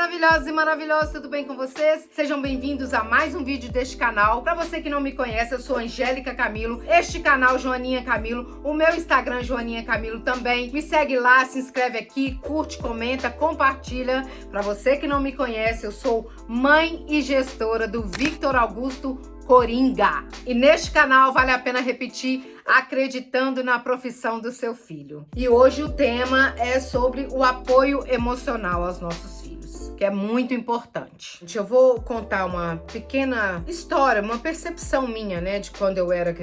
maravilhosos e maravilhosos, tudo bem com vocês? Sejam bem-vindos a mais um vídeo deste canal. Para você que não me conhece, eu sou Angélica Camilo, este canal Joaninha Camilo, o meu Instagram Joaninha Camilo também. Me segue lá, se inscreve aqui, curte, comenta, compartilha. Para você que não me conhece, eu sou mãe e gestora do Victor Augusto Coringa. E neste canal vale a pena repetir, acreditando na profissão do seu filho. E hoje o tema é sobre o apoio emocional aos nossos filhos, que é muito importante. Eu vou contar uma pequena história, uma percepção minha, né, de quando eu era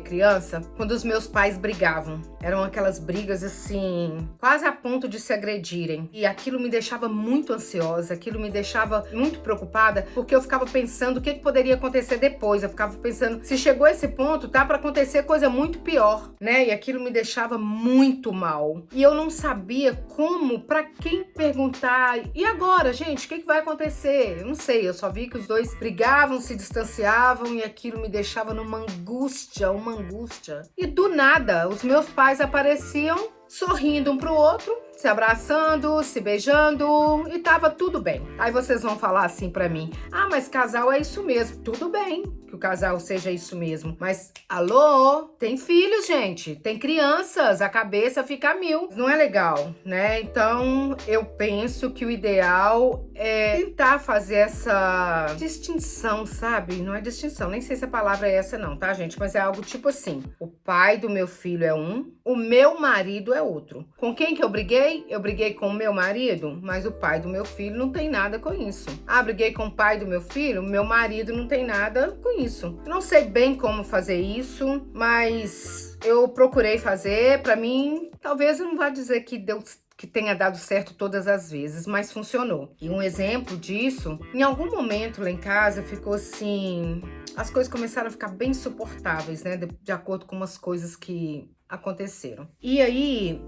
criança, quando os meus pais brigavam. Eram aquelas brigas assim, quase a ponto de se agredirem. E aquilo me deixava muito ansiosa, aquilo me deixava muito preocupada, porque eu ficava pensando o que poderia acontecer depois. Eu ficava pensando, se chegou a esse ponto, tá para acontecer coisa muito pior, né? E aquilo me deixava muito mal. E eu não sabia como, para quem perguntar. E agora, gente, o que vai acontecer? Eu não sei, eu só vi que os dois brigavam, se distanciavam e aquilo me deixava numa angústia, uma angústia. E do nada, os meus pais apareciam sorrindo um pro outro, se abraçando, se beijando e tava tudo bem. Aí vocês vão falar assim pra mim, ah, mas casal é isso mesmo. Tudo bem que o casal seja isso mesmo, mas alô, tem filhos, gente, tem crianças, a cabeça fica a mil. Não é legal, né? Então eu penso que o ideal é tentar fazer essa distinção, sabe? Não é distinção, nem sei se a palavra é essa não, tá, gente? Mas é algo tipo assim, o pai do meu filho é um, o meu marido é outro. Com quem que eu briguei? Eu briguei com o meu marido, mas o pai do meu filho não tem nada com isso. Ah, briguei com o pai do meu filho, meu marido não tem nada com isso. Eu não sei bem como fazer isso, mas eu procurei fazer. Pra mim, talvez eu não vá dizer que tenha dado certo todas as vezes, mas funcionou. E um exemplo disso, em algum momento lá em casa ficou assim, as coisas começaram a ficar bem insuportáveis, né, de acordo com umas coisas que aconteceram. E aí,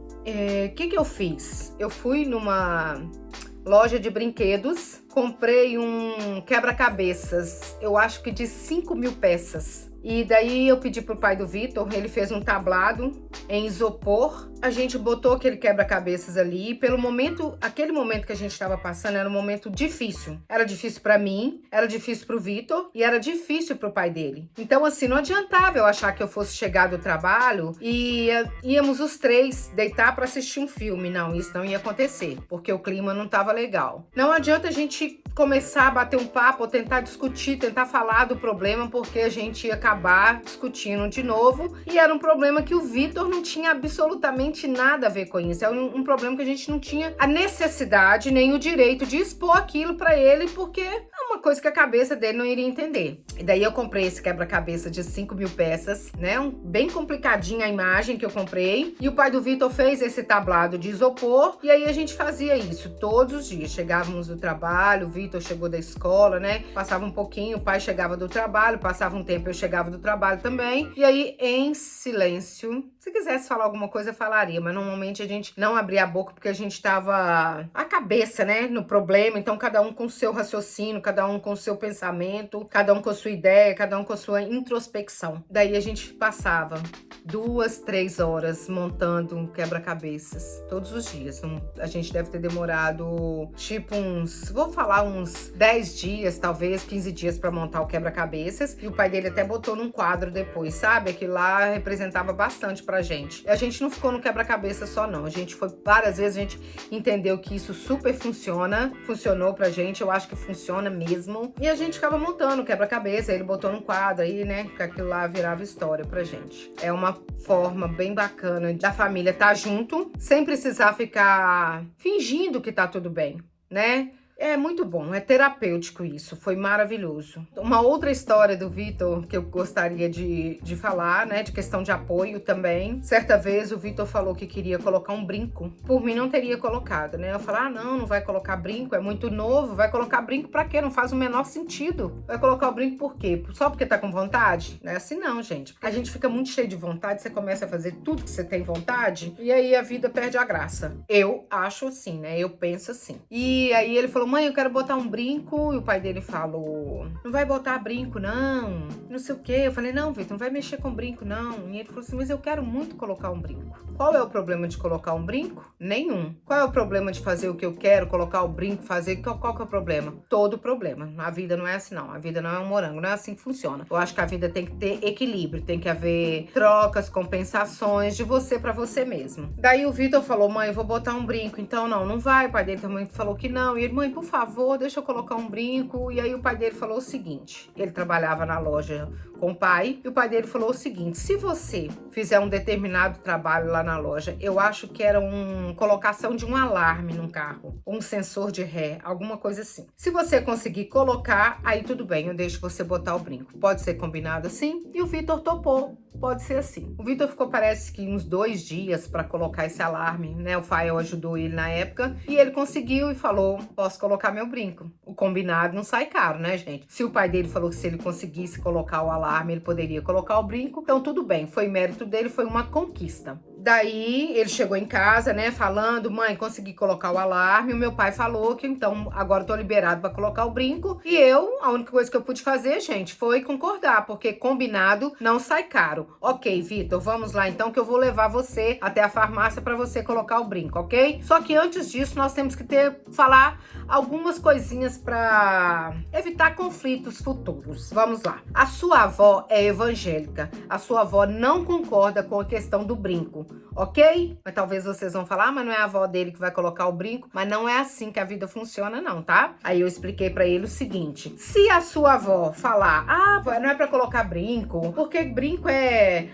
o que eu fiz? Eu fui numa loja de brinquedos, comprei um quebra-cabeças, eu acho que de 5.000 peças. E daí eu pedi pro pai do Vitor, ele fez um tablado em isopor, a gente botou aquele quebra-cabeças ali, pelo momento, aquele momento que a gente estava passando era um momento difícil. Era difícil para mim, era difícil pro Vitor e era difícil pro pai dele. Então assim, não adiantava eu achar que eu fosse chegar do trabalho e íamos os três deitar para assistir um filme. Não, isso não ia acontecer, porque o clima não tava legal. Não adianta a gente começar a bater um papo ou tentar discutir, tentar falar do problema, porque a gente ia acabar discutindo de novo e era um problema que o Vitor não tinha absolutamente nada a ver com isso. É um problema que a gente não tinha a necessidade nem o direito de expor aquilo pra ele, porque é uma coisa que a cabeça dele não iria entender. E daí eu comprei esse quebra-cabeça de 5.000 peças, né? Bem complicadinha a imagem que eu comprei. E o pai do Vitor fez esse tablado de isopor e aí a gente fazia isso todos os dias. Chegávamos do trabalho, o Vitor chegou da escola, né? Passava um pouquinho, o pai chegava do trabalho, passava um tempo, eu chegava do trabalho também. E aí, em silêncio, se quisesse falar alguma coisa, eu falaria, mas normalmente a gente não abria a boca porque a gente tava a cabeça, né, no problema. Então, cada um com o seu raciocínio, cada um com o seu pensamento, cada um com a sua ideia, cada um com a sua introspecção. Daí a gente passava 2, 3 horas montando um quebra-cabeças todos os dias. A gente deve ter demorado tipo vou falar uns 10 dias, talvez 15 dias para montar o quebra-cabeças. E o pai dele até botou num quadro depois, sabe? Aquilo lá representava bastante pra gente. A gente não ficou no quebra-cabeça só não, a gente foi várias vezes, a gente entendeu que isso super funcionou pra gente, eu acho que funciona mesmo. E a gente ficava montando o quebra-cabeça, ele botou num quadro aí, né? Que aquilo lá virava história pra gente. É uma forma bem bacana da família estar junto, sem precisar ficar fingindo que tá tudo bem, né? É muito bom, é terapêutico isso, foi maravilhoso. Uma outra história do Vitor que eu gostaria de falar, né, de questão de apoio também. Certa vez o Vitor falou que queria colocar um brinco. Por mim não teria colocado, né? Eu falei, ah, não vai colocar brinco, é muito novo, vai colocar brinco pra quê? Não faz o menor sentido. Vai colocar o brinco por quê? Só porque tá com vontade? Não é assim não, gente. A gente fica muito cheio de vontade, você começa a fazer tudo que você tem vontade e aí a vida perde a graça. Eu acho assim, né? Eu penso assim. E aí ele falou, mãe, eu quero botar um brinco. E o pai dele falou, não vai botar brinco, não. Não sei o quê. Eu falei, não, Vitor, não vai mexer com brinco, não. E ele falou assim, mas eu quero muito colocar um brinco. Qual é o problema de colocar um brinco? Nenhum. Qual é o problema de fazer o que eu quero, colocar o brinco, fazer? Qual que é o problema? Todo problema. A vida não é assim, não. A vida não é um morango, não é assim que funciona. Eu acho que a vida tem que ter equilíbrio, tem que haver trocas, compensações de você pra você mesmo. Daí o Vitor falou, mãe, eu vou botar um brinco. Então, não vai. O pai dele também falou que não. E ele, mãe, por favor, deixa eu colocar um brinco. E aí o pai dele falou o seguinte, ele trabalhava na loja com o pai, e o pai dele falou o seguinte, se você fizer um determinado trabalho lá na loja, eu acho que era uma colocação de um alarme num carro, um sensor de ré, alguma coisa assim. Se você conseguir colocar, aí tudo bem, eu deixo você botar o brinco. Pode ser combinado assim? E o Vitor topou. Pode ser assim. O Vitor ficou, parece que uns 2 dias para colocar esse alarme, né? O Fael ajudou ele na época e ele conseguiu e falou, posso colocar meu brinco. O combinado não sai caro, né, gente? Se o pai dele falou que se ele conseguisse colocar o alarme, ele poderia colocar o brinco, então tudo bem, foi mérito dele, foi uma conquista. Daí ele chegou em casa, né, falando, mãe, consegui colocar o alarme. O meu pai falou que então agora eu tô liberado para colocar o brinco. E eu, a única coisa que eu pude fazer, gente, foi concordar, porque combinado não sai caro. Ok, Vitor, vamos lá então que eu vou levar você até a farmácia para você colocar o brinco, ok? Só que antes disso nós temos que falar algumas coisinhas para evitar conflitos futuros. Vamos lá. A sua avó é evangélica. A sua avó não concorda com a questão do brinco. Ok? Mas talvez vocês vão falar, mas não é a avó dele que vai colocar o brinco. Mas não é assim que a vida funciona não, tá? Aí eu expliquei pra ele o seguinte. Se a sua avó falar, não é pra colocar brinco, porque brinco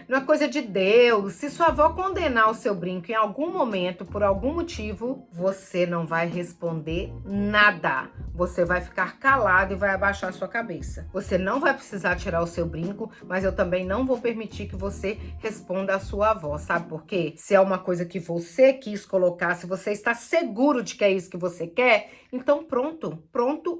não é coisa de Deus. Se sua avó condenar o seu brinco em algum momento, por algum motivo, você não vai responder nada. Você vai ficar calado e vai abaixar a sua cabeça. Você não vai precisar tirar o seu brinco, mas eu também não vou permitir que você responda a sua avó. Sabe por quê? Se é uma coisa que você quis colocar, se você está seguro de que é isso que você quer, então pronto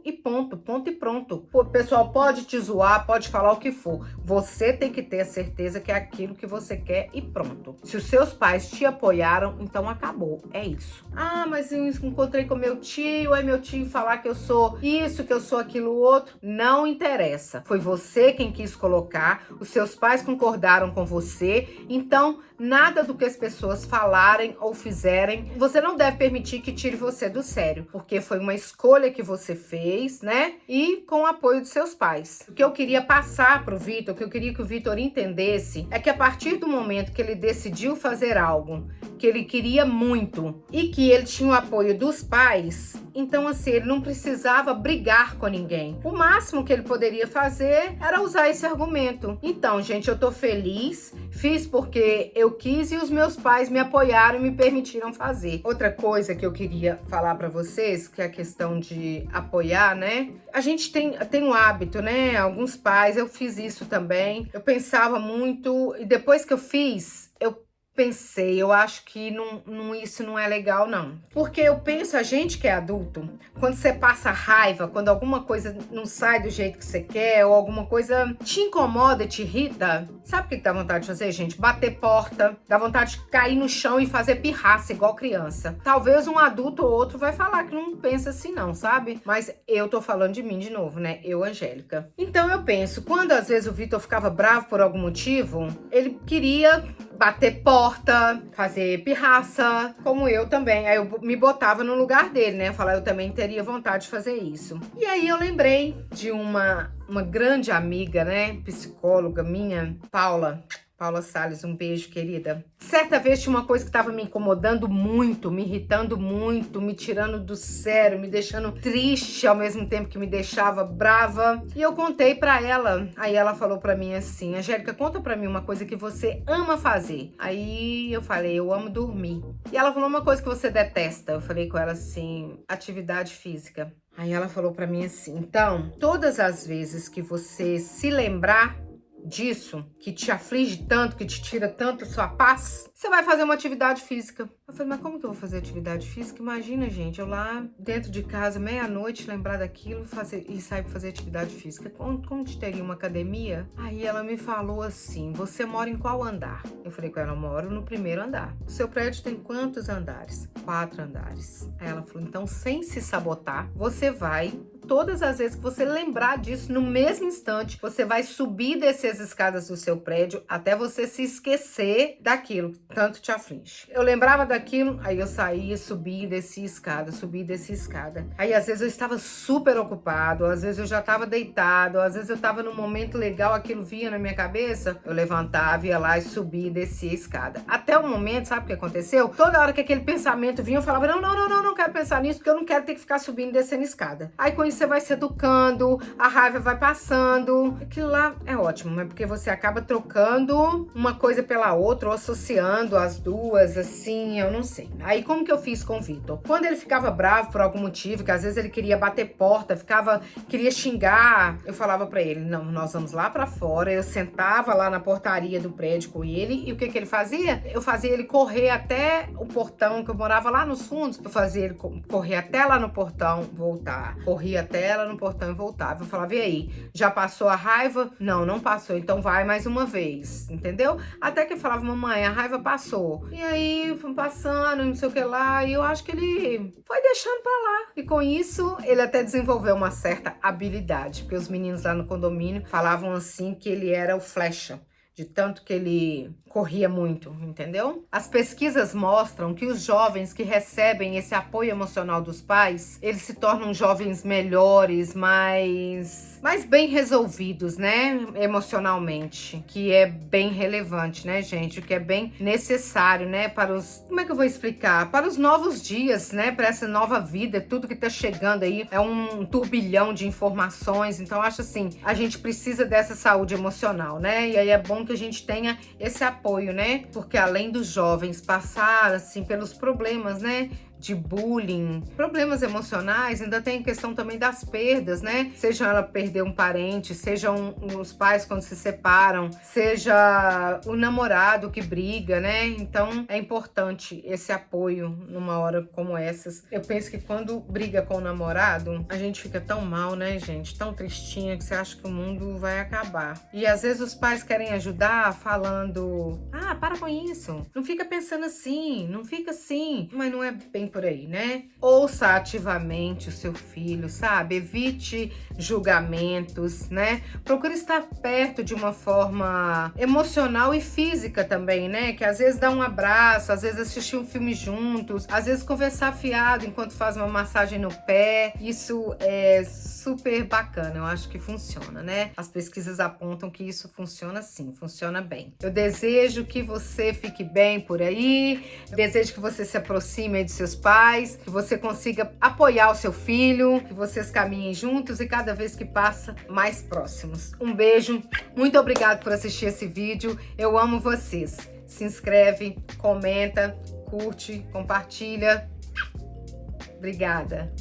e ponto e pronto. O pessoal pode te zoar, pode falar o que for. Você tem que ter a certeza que é aquilo que você quer e pronto. Se os seus pais te apoiaram, então acabou. É isso. Mas eu encontrei com meu tio, aí meu tio falar que eu sou isso, que eu sou aquilo outro. Não interessa. Foi você quem quis colocar, os seus pais concordaram com você, então nada do que as pessoas falarem ou fizerem, você não deve permitir que tire você do sério, porque foi uma escolha que você fez, né? E com o apoio dos seus pais. O que eu queria passar pro Vitor, o que eu queria que o Vitor entendesse, é que a partir do momento que ele decidiu fazer algo que ele queria muito e que ele tinha o apoio dos pais, então assim, ele não precisava brigar com ninguém. O máximo que ele poderia fazer era usar esse argumento. Então, gente, eu tô feliz, fiz porque eu quis e os meus pais me apoiaram e me permitiram fazer. Outra coisa que eu queria falar pra vocês, que é a questão de apoiar, né? A gente tem um hábito, né? Alguns pais, eu fiz isso também. Eu pensava muito e depois que eu fiz, eu pensei, eu acho que isso não é legal, não. Porque eu penso, a gente que é adulto, quando você passa raiva, quando alguma coisa não sai do jeito que você quer, ou alguma coisa te incomoda, te irrita, sabe o que dá vontade de fazer, gente? Bater porta, dá vontade de cair no chão e fazer pirraça, igual criança. Talvez um adulto ou outro vai falar que não pensa assim, não, sabe? Mas eu tô falando de mim de novo, né? Eu, Angélica. Então eu penso, quando às vezes o Vitor ficava bravo por algum motivo, ele queria bater porta, fazer pirraça, como eu também. Aí eu me botava no lugar dele, né? Falar, eu também teria vontade de fazer isso. E aí eu lembrei de uma grande amiga, né? Psicóloga minha, Paula Salles, um beijo, querida. Certa vez tinha uma coisa que estava me incomodando muito, me irritando muito, me tirando do sério, me deixando triste ao mesmo tempo que me deixava brava. E eu contei pra ela. Aí ela falou pra mim assim, Angélica, conta pra mim uma coisa que você ama fazer. Aí eu falei, eu amo dormir. E ela falou uma coisa que você detesta. Eu falei com ela assim, atividade física. Aí ela falou pra mim assim, então, todas as vezes que você se lembrar disso, que te aflige tanto, que te tira tanto a sua paz, você vai fazer uma atividade física. Eu falei, mas como que eu vou fazer atividade física? Imagina, gente, eu lá dentro de casa, meia-noite, lembrar daquilo e sair pra fazer atividade física. Como te teria uma academia? Aí ela me falou assim, você mora em qual andar? Eu falei com ela, eu moro no primeiro andar. O seu prédio tem quantos andares? 4 andares. Aí ela falou, então sem se sabotar, você vai, todas as vezes que você lembrar disso, no mesmo instante, você vai subir e descer as escadas do seu prédio até você se esquecer daquilo que tanto te aflige. Eu lembrava daquilo, aí eu saía, subia e descia escada, subia e descia escada. Aí às vezes eu estava super ocupado, às vezes eu já estava deitado, às vezes eu estava num momento legal, aquilo vinha na minha cabeça, eu levantava, ia lá e subia e descia a escada. Até o momento, sabe o que aconteceu? Toda hora que aquele pensamento vinha, eu falava, não quero pensar nisso, porque eu não quero ter que ficar subindo e descendo escada. Aí com isso você vai se educando, a raiva vai passando. Aquilo lá é ótimo, mas porque você acaba trocando uma coisa pela outra, ou associando as duas, assim, eu não sei. Aí como que eu fiz com o Vitor? Quando ele ficava bravo por algum motivo, que às vezes ele queria bater porta, queria xingar, eu falava pra ele, não, nós vamos lá pra fora, eu sentava lá na portaria do prédio com ele, e o que ele fazia? Eu fazia ele correr até o portão, que eu morava lá nos fundos, eu fazia ele correr até lá no portão, voltar, corria até lá no portão e voltava. Eu falava, e aí, já passou a raiva? Não passou, então vai mais uma vez, entendeu? Até que eu falava, mamãe, a raiva passou. E aí, foi passando, não sei o que lá, e eu acho que ele foi deixando pra lá. E com isso, ele até desenvolveu uma certa habilidade, porque os meninos lá no condomínio falavam assim que ele era o flecha, de tanto que ele corria muito, entendeu? As pesquisas mostram que os jovens que recebem esse apoio emocional dos pais, eles se tornam jovens melhores, mais bem resolvidos, né? Emocionalmente, que é bem relevante, né, gente? O que é bem necessário, né? Para os... Como é que eu vou explicar? Para os novos dias, né? Para essa nova vida, tudo que tá chegando aí é um turbilhão de informações. Então, eu acho assim, a gente precisa dessa saúde emocional, né? E aí é bom que a gente tenha esse apoio, né? Porque além dos jovens passar, assim, pelos problemas, né? De bullying, problemas emocionais, ainda tem a questão também das perdas, né? Seja ela perder um parente, sejam os pais quando se separam, seja o namorado que briga, né? Então é importante esse apoio numa hora como essas. Eu penso que quando briga com o namorado, a gente fica tão mal, né, gente? Tão tristinha que você acha que o mundo vai acabar. E às vezes os pais querem ajudar falando, para com isso, não fica pensando assim, não fica assim, mas não é bem por aí, né? Ouça ativamente o seu filho, sabe? Evite julgamentos, né? Procure estar perto de uma forma emocional e física também, né? Que às vezes dá um abraço, às vezes assistir um filme juntos, às vezes conversar fiado enquanto faz uma massagem no pé. Isso é super bacana, eu acho que funciona, né? As pesquisas apontam que isso funciona sim, funciona bem. Eu desejo que você fique bem por aí, desejo que você se aproxime de seus pais, que você consiga apoiar o seu filho, que vocês caminhem juntos e cada vez que passa, mais próximos. Um beijo, muito obrigada por assistir esse vídeo, eu amo vocês. Se inscreve, comenta, curte, compartilha. Obrigada.